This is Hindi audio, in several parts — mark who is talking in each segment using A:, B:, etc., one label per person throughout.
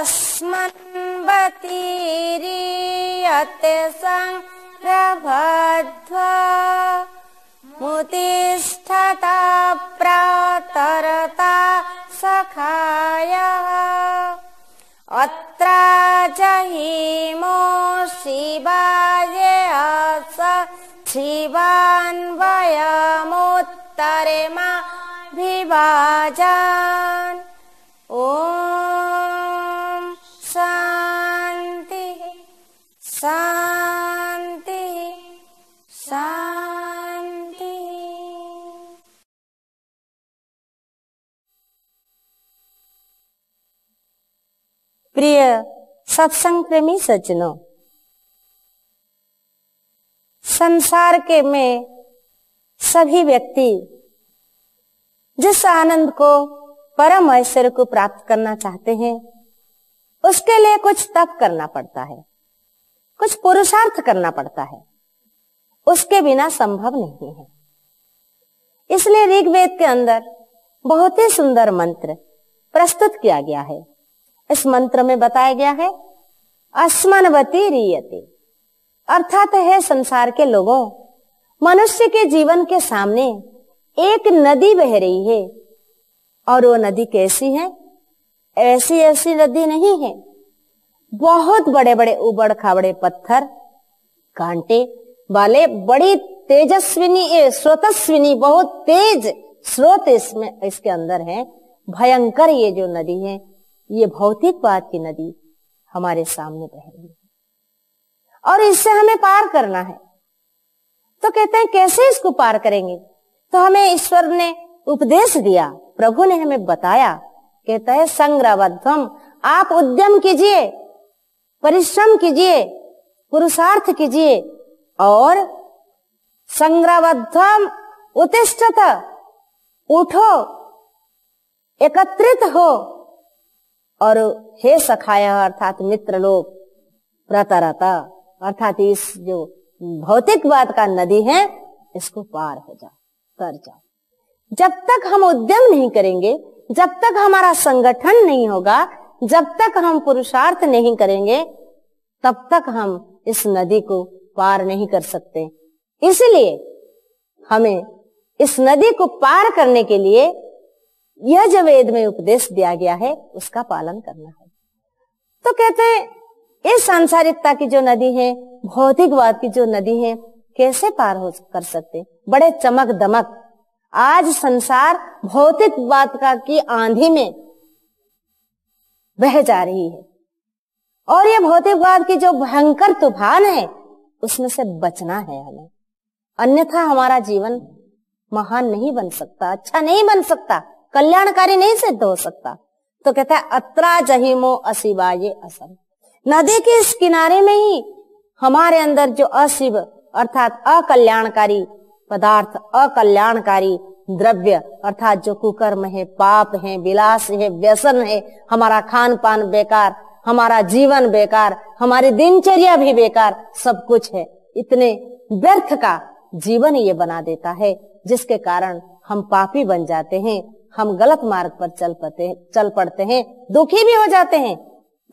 A: अस्मन्वतीरीयते संरभध्वा मुतिष्ठता प्रातरता सखायः अत्र जहीमो शिवाय अस शिवान्वयमुत्तरे मा विभाजन्। ओम शांति शांति शांति। प्रिय सत्संग प्रेमी सज्जनों, संसार के में सभी व्यक्ति जिस आनंद को, परम ऐश्वर्य को प्राप्त करना चाहते हैं, उसके लिए कुछ तप करना पड़ता है, कुछ पुरुषार्थ करना पड़ता है। उसके बिना संभव नहीं है। इसलिए ऋग्वेद के अंदर बहुत ही सुंदर मंत्र प्रस्तुत किया गया है। इस मंत्र में बताया गया है अस्मन्वती रीयते, अर्थात है संसार के लोगों, मनुष्य के जीवन के सामने एक नदी बह रही है। और वो नदी कैसी है? ऐसी ऐसी नदी नहीं है। बहुत बड़े बड़े उबड़ खाबड़े पत्थर, कांटे वाले, बड़ी तेजस्विनी स्रोतस्विनी, बहुत तेज स्रोत इसमें इसके अंदर है। भयंकर ये जो नदी है, ये भौतिकवाद की नदी हमारे सामने बह रही है और इससे हमें पार करना है। तो कहते हैं कैसे इसको पार करेंगे? तो हमें ईश्वर ने उपदेश दिया, प्रभु ने हमें बताया। कहता है संग्रहवध्वम, आप उद्यम कीजिए, परिश्रम कीजिए, पुरुषार्थ कीजिए और संग्रहवध्वम उत्तिष्ठत, उठो, एकत्रित हो और हे सखाया अर्थात मित्र लोग, प्रतरता अर्थात इस जो भौतिकवाद का नदी है इसको पार हो जाओ, कर जाओ। जब तक हम उद्यम नहीं करेंगे, जब तक हमारा संगठन नहीं होगा, जब तक हम पुरुषार्थ नहीं करेंगे, तब तक हम इस नदी को पार नहीं कर सकते। इसलिए हमें इस नदी को पार करने के लिए यह जो वेद में उपदेश दिया गया है उसका पालन करना है। तो कहते हैं इस सांसारिकता की जो नदी है, भौतिकवाद की जो नदी है, कैसे पार हो कर सकते? बड़े चमक दमक आज संसार भौतिकवाद का की आंधी में बह जा रही है और ये भौतिकवाद की जो भयंकर तूफान है उसमें से बचना है हमें, अन्यथा हमारा जीवन महान नहीं बन सकता, अच्छा नहीं बन सकता, कल्याणकारी नहीं सिद्ध हो सकता। तो कहता है अत्रा जहीमो अशिवाये असम, नदी के इस किनारे में ही हमारे अंदर जो अशिव अर्थात अकल्याणकारी पदार्थ, अकल्याणकारी द्रव्य अर्थात जो कुकर्म है, पाप है, विलास है, व्यसन है, हमारा खान पान बेकार, हमारा जीवन बेकार, हमारी दिनचर्या भी बेकार, सब कुछ है। इतने व्यर्थ का जीवन ये बना देता है जिसके कारण हम पापी बन जाते हैं, हम गलत मार्ग पर चल पड़ते हैं, दुखी भी हो जाते हैं।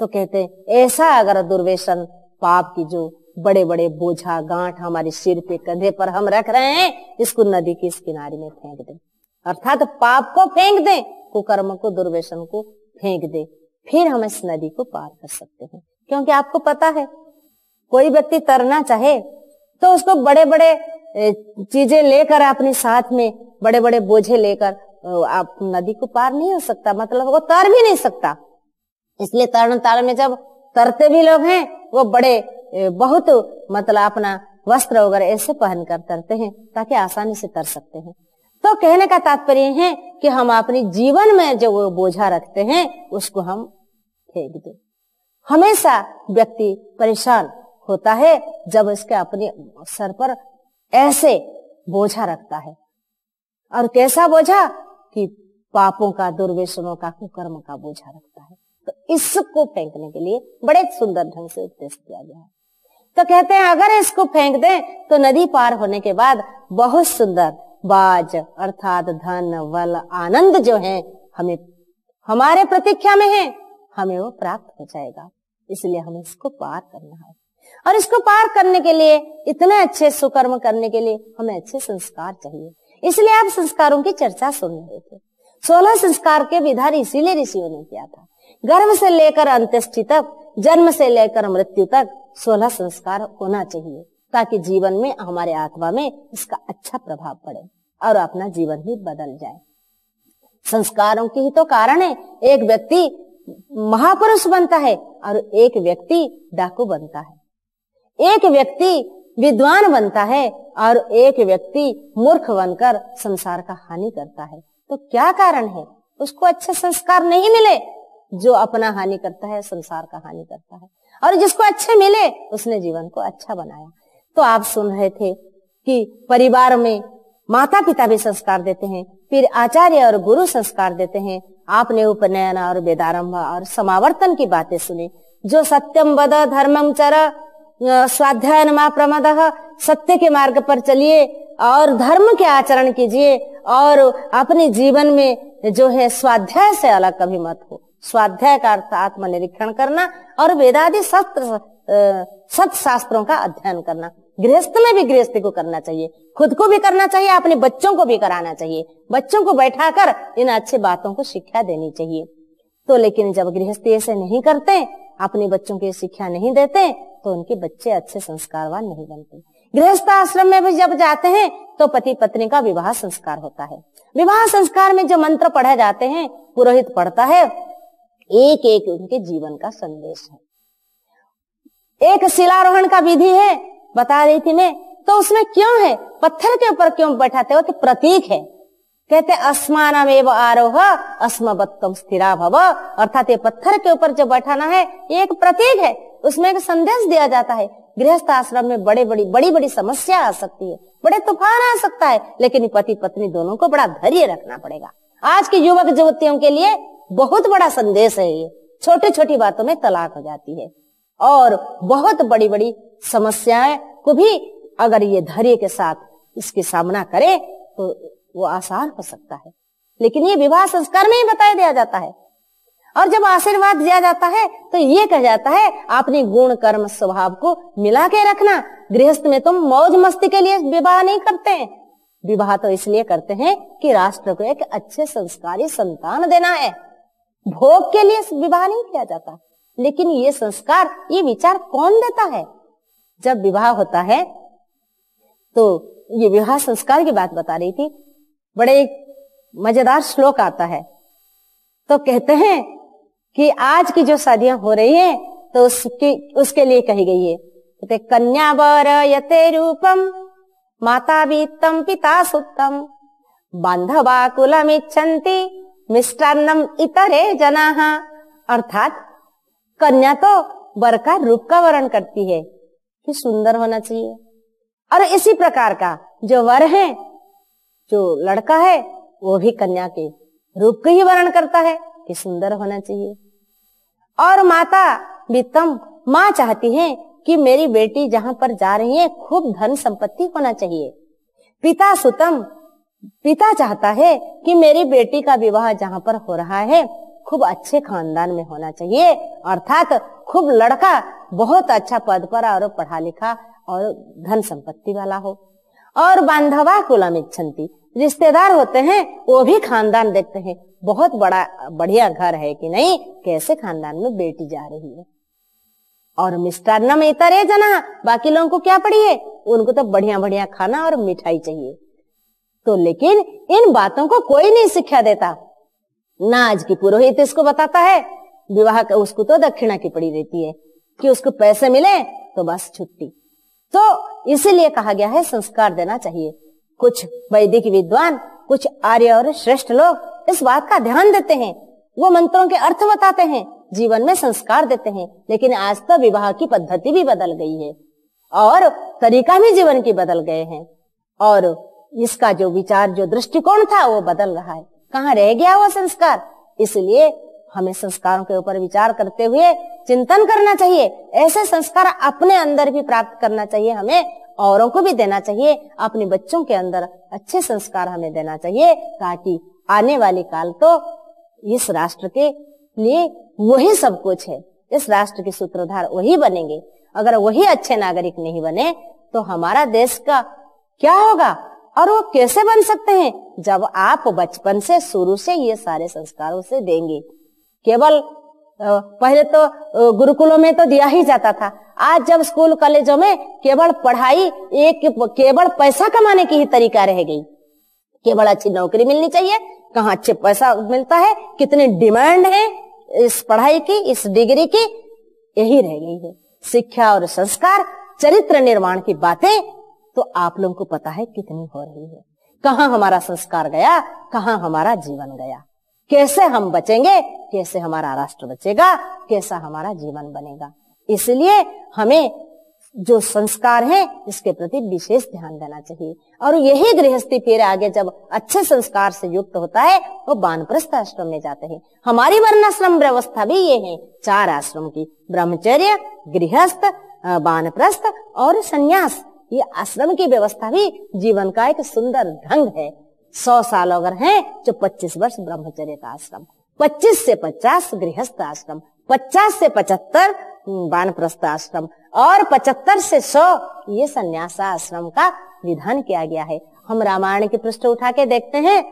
A: तो कहते हैं ऐसा अगर दुर्व्यसन, पाप की जो बड़े बड़े बोझा गांठ हमारे सिर पे कंधे पर हम रख रहे हैं, इसको नदी के इस किनारे में फेंक दें, अर्थात पाप को फेंक दें, कुकर्म को, दुर्व्यसन को फेंक दें, फिर हम इस नदी को पार कर सकते हैं। क्योंकि आपको पता है कोई व्यक्ति तरना चाहे तो उसको बड़े बड़े चीजें लेकर अपने साथ में, बड़े बड़े बोझे लेकर आप नदी को पार नहीं हो सकता, मतलब वो तर भी नहीं सकता। इसलिए तरण में जब तरते भी लोग हैं वो बड़े बहुत मतलब अपना वस्त्र वगैरह ऐसे पहनकर तरते हैं ताकि आसानी से तर सकते हैं। तो कहने का तात्पर्य है कि हम अपने जीवन में जो वो बोझा रखते हैं उसको हम फेंक दें। हमेशा व्यक्ति परेशान होता है जब उसके अपने सर पर ऐसे बोझा रखता है, और कैसा बोझा कि पापों का, दुर्व्यसनों का, कुकर्म का बोझा रखता है। तो इसको फेंकने के लिए बड़े सुंदर ढंग से उपदेश दिया गया है। तो कहते हैं अगर इसको फेंक दें तो नदी पार होने के बाद बहुत सुंदर बाज अर्थात धन, बल, आनंद जो है हमें हमारे प्रतीक्षा में है, हमें वो प्राप्त हो जाएगा। इसलिए हमें इसको पार करना है, और इसको पार करने के लिए, इतने अच्छे सुकर्म करने के लिए हमें अच्छे संस्कार चाहिए। इसलिए आप संस्कारों की चर्चा सुन रहे थे। 16 संस्कार के विधान इसीलिए ऋषियों ने किया था। गर्भ से लेकर अंत्येष्टि तक, जन्म से लेकर मृत्यु तक 16 संस्कार होना चाहिए, ताकि जीवन में, हमारे आत्मा में इसका अच्छा प्रभाव पड़े और अपना जीवन भी बदल जाए। संस्कारों के ही तो कारण है एक व्यक्ति महापुरुष बनता है और एक व्यक्ति डाकू बनता है, एक व्यक्ति विद्वान बनता है और एक व्यक्ति मूर्ख बनकर संसार का हानि करता है। तो क्या कारण है? उसको अच्छे संस्कार नहीं मिले। जो अपना हानि करता है संसार का हानि करता है, और जिसको अच्छे मिले उसने जीवन को अच्छा बनाया। तो आप सुन रहे थे कि परिवार में माता पिता भी संस्कार देते हैं, फिर आचार्य और गुरु संस्कार देते हैं। आपने उपनयन और वेदारंभ और समावर्तन की बातें सुनी। जो सत्यम वद धर्मम चर स्वाध्याय मा प्रमदः, सत्य के मार्ग पर चलिए और धर्म के आचरण कीजिए, और अपने जीवन में जो है स्वाध्याय से अलग कभी मत हो। स्वाध्याय का अर्थ आत्मनिरीक्षण करना और वेदादि सत्य शास्त्रों का अध्ययन करना। गृहस्थ में भी गृहस्थी को करना चाहिए, खुद को भी करना चाहिए, अपने बच्चों को भी कराना चाहिए। बच्चों को बैठाकर इन अच्छी बातों को शिक्षा देनी चाहिए। तो लेकिन जब गृहस्थी ऐसे नहीं करते, अपने बच्चों की शिक्षा नहीं देते, तो उनके बच्चे अच्छे संस्कारवान नहीं बनते। गृहस्थ आश्रम में भी जब जाते हैं तो पति पत्नी का विवाह संस्कार होता है। विवाह संस्कार में जो मंत्र पढ़े जाते हैं, पुरोहित पढ़ता है, एक एक उनके जीवन का संदेश है। एक शिलारोहण का विधि है, बता रही थी मैं, तो उसमें क्यों है, पत्थर के ऊपर क्यों बैठाते हो? कि प्रतीक है। कहते अस्मानमेव आरोह अस्मवत्तम स्थिरा भव, अर्थात ये पत्थर के ऊपर जो बैठाना है ये एक प्रतीक है, उसमें एक संदेश दिया जाता है। गृहस्थ आश्रम में बड़ी समस्या आ सकती है, बड़े तूफान आ सकता है, लेकिन पति पत्नी दोनों को बड़ा धैर्य रखना पड़ेगा। आज के युवक युवतियों के लिए बहुत बड़ा संदेश है ये। छोटी छोटी बातों में तलाक हो जाती है, और बहुत बड़ी समस्याएं को भी अगर ये धैर्य के साथ इसके सामना करे तो वो आसान हो सकता है। लेकिन ये विवाह संस्कार में ही बताया दिया जाता है, और जब आशीर्वाद दिया जाता है तो ये कहा जाता है अपने गुण कर्म स्वभाव को मिला के रखना। गृहस्थ में तुम मौज मस्ती के लिए विवाह नहीं करते हैं, विवाह तो इसलिए करते हैं कि राष्ट्र को एक अच्छे संस्कारी संतान देना है। भोग के लिए विवाह नहीं किया जाता। लेकिन ये संस्कार, ये विचार कौन देता है? जब विवाह होता है तो ये विवाह संस्कार की बात बता रही थी। बड़े मजेदार श्लोक आता है, तो कहते हैं कि आज की जो शादियां हो रही हैं तो उसके लिए कही गई है। कहते कन्या वर यते रूपम माता वित्तम पिता सुत्तम बांधवा कुलम इच्छन्ति मिष्टान्नम इतरे जनाः। अर्थात कन्या तो वर का रूप का वर्ण करती है कि सुंदर होना चाहिए, और इसी प्रकार का जो वर है, जो लड़का है, वो भी कन्या के रूप का ही वर्ण करता है कि सुंदर होना चाहिए। और माता वित्तम, माँ चाहती है कि मेरी बेटी जहां पर जा रही है खूब धन संपत्ति होना चाहिए। पिता सुतम, पिता चाहता है कि मेरी बेटी का विवाह जहां पर हो रहा है खूब अच्छे खानदान में होना चाहिए, अर्थात खूब लड़का बहुत अच्छा पद पर और पढ़ा लिखा और धन संपत्ति वाला हो। और बांधवा कुलम इच्छन्ति, रिश्तेदार होते हैं वो भी खानदान देखते हैं, बहुत बड़ा बढ़िया घर है कि नहीं, कैसे खानदान में बेटी जा रही है। और मिष्टान्नम इतरे जना, बाकी लोगों को क्या पड़ी है, उनको तो बढ़िया बढ़िया खाना और मिठाई चाहिए। तो लेकिन इन बातों को कोई नहीं शिक्षा देता ना। आज की पुरोहित इसको बताता है, विवाह का उसको तो दक्षिणा की पड़ी रहती है कि उसको पैसे मिले तो बस छुट्टी। तो इसीलिए कहा गया है संस्कार देना चाहिए। कुछ वैदिक विद्वान, कुछ आर्य और श्रेष्ठ लोग इस बात का ध्यान देते हैं, वो मंत्रों के अर्थ बताते हैं, जीवन में संस्कार देते हैं। लेकिन आज तो विवाह की पद्धति भी बदल गई है और तरीका भी जीवन की बदल गए हैं, और इसका जो विचार, जो दृष्टिकोण था वो बदल रहा है। कहाँ रह गया वो संस्कार? इसलिए हमें संस्कारों के ऊपर विचार करते हुए चिंतन करना चाहिए। ऐसे संस्कार अपने अंदर भी प्राप्त करना चाहिए, हमें औरों को भी देना चाहिए। अपने बच्चों के अंदर अच्छे संस्कार हमें देना चाहिए, ताकि आने वाले काल तो इस राष्ट्र के लिए वही सब कुछ है। इस राष्ट्र के सूत्रधार वही बनेंगे। अगर वही अच्छे नागरिक नहीं बने तो हमारा देश का क्या होगा? और वो कैसे बन सकते हैं? जब आप बचपन से शुरू से ये सारे संस्कार उसे देंगे। केवल पहले तो गुरुकुलों में तो दिया ही जाता था। आज जब स्कूल कॉलेजों में केवल पढ़ाई केवल पैसा कमाने की ही तरीका रह गई। केवल अच्छी नौकरी मिलनी चाहिए, कहाँ अच्छे पैसा मिलता है, कितनी डिमांड है इस पढ़ाई की, इस डिग्री की, यही रह गई है। शिक्षा और संस्कार, चरित्र निर्माण की बातें तो आप लोगों को पता है कितनी हो रही है। कहाँ हमारा संस्कार गया, कहाँ हमारा जीवन गया। कैसे हम बचेंगे, कैसे हमारा राष्ट्र बचेगा, कैसा हमारा जीवन बनेगा। इसलिए हमें जो संस्कार है इसके प्रति विशेष ध्यान देना चाहिए। और यही गृहस्थी फिर आगे जब अच्छे संस्कार से युक्त होता है वो वानप्रस्थ आश्रम में जाते हैं। हमारी वर्णाश्रम व्यवस्था भी ये है, 4 आश्रम की, ब्रह्मचर्य, गृहस्थ, वानप्रस्थ और संन्यास। ये आश्रम की व्यवस्था भी जीवन का एक सुंदर ढंग है। 100 साल अगर है तो 25 वर्ष ब्रह्मचर्य का आश्रम, 25 से 50 गृहस्थ आश्रम, 50 से 75 वानप्रस्थ आश्रम और 75 से 100 ये संन्यास आश्रम का विधान किया गया है। हम रामायण के पृष्ठ उठा के देखते हैं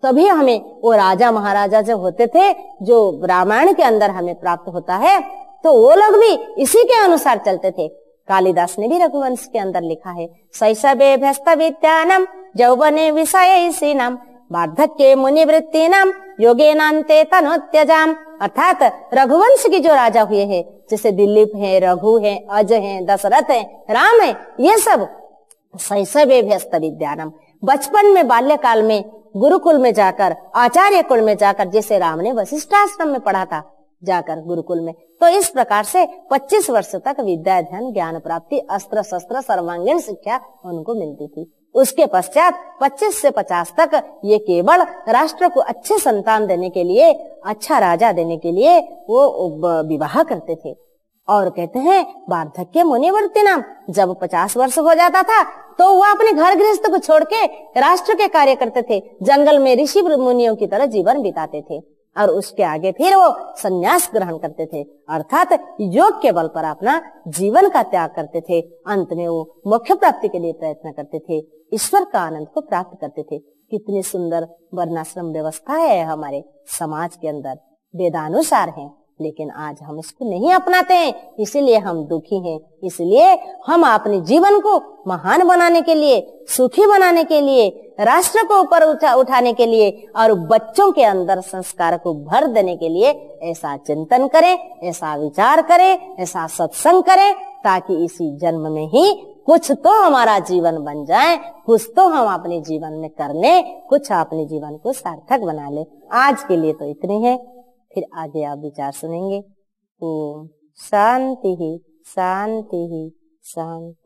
A: तभी हमें वो राजा महाराजा जो होते थे, जो रामायण के अंदर हमें प्राप्त होता है, तो वो लोग भी इसी के अनुसार चलते थे। कालिदास ने भी रघुवंश के अंदर लिखा है, शैशवे भ्यस्त विद्यानाम यौवने विषयैषिणाम वार्धक्ये मुनिवृत्तिनाम योगेनान्ते तनोत्यजाम। अर्थात रघुवंश की जो राजा हुए हैं, जैसे दिलीप है, रघु है, अज है, दशरथ है, राम है, ये सब शैशवे भ्यस्त विद्यानाम, बचपन में बाल्यकाल में गुरुकुल में जाकर, आचार्य कुल में जाकर, जैसे राम ने वशिष्ठ आश्रम में पढ़ा था जाकर गुरुकुल में, तो इस प्रकार से 25 वर्ष तक विद्या अध्ययन, ज्ञान प्राप्ति, अस्त्र शस्त्र सर्वांगीण शिक्षा उनको मिलती थी। उसके पश्चात 25 से 50 तक ये केवल राष्ट्र को अच्छे संतान देने के लिए, अच्छा राजा देने के लिए वो विवाह करते थे। और कहते हैं वार्धक्य मुनिवर्तिनाम, जब 50 वर्ष हो जाता था तो वो अपने घर गृहस्थ को छोड़ के राष्ट्र के कार्य करते थे, जंगल में ऋषि मुनियों की तरह जीवन बिताते थे। और उसके आगे फिर वो संन्यास ग्रहण करते थे, अर्थात योग के बल पर अपना जीवन का त्याग करते थे। अंत में वो मोक्ष प्राप्ति के लिए प्रयत्न करते थे, ईश्वर का आनंद को प्राप्त करते थे। कितनी सुंदर वर्णाश्रम व्यवस्था है हमारे समाज के अंदर, वेदानुसार है, लेकिन आज हम इसको नहीं अपनाते हैं, इसीलिए हम दुखी हैं। इसलिए हम अपने जीवन को महान बनाने के लिए, सुखी बनाने के लिए, राष्ट्र को ऊपर उठाने के लिए और बच्चों के अंदर संस्कार को भर देने के लिए ऐसा चिंतन करें, ऐसा विचार करें, ऐसा सत्संग करें, ताकि इसी जन्म में ही कुछ तो हमारा जीवन बन जाए, कुछ तो हम अपने जीवन में कर लें, कुछ अपने जीवन को सार्थक बना ले। आज के लिए तो इतने हैं, फिर आगे आप विचार सुनेंगे। ओम शांति ही शांति ही शांति।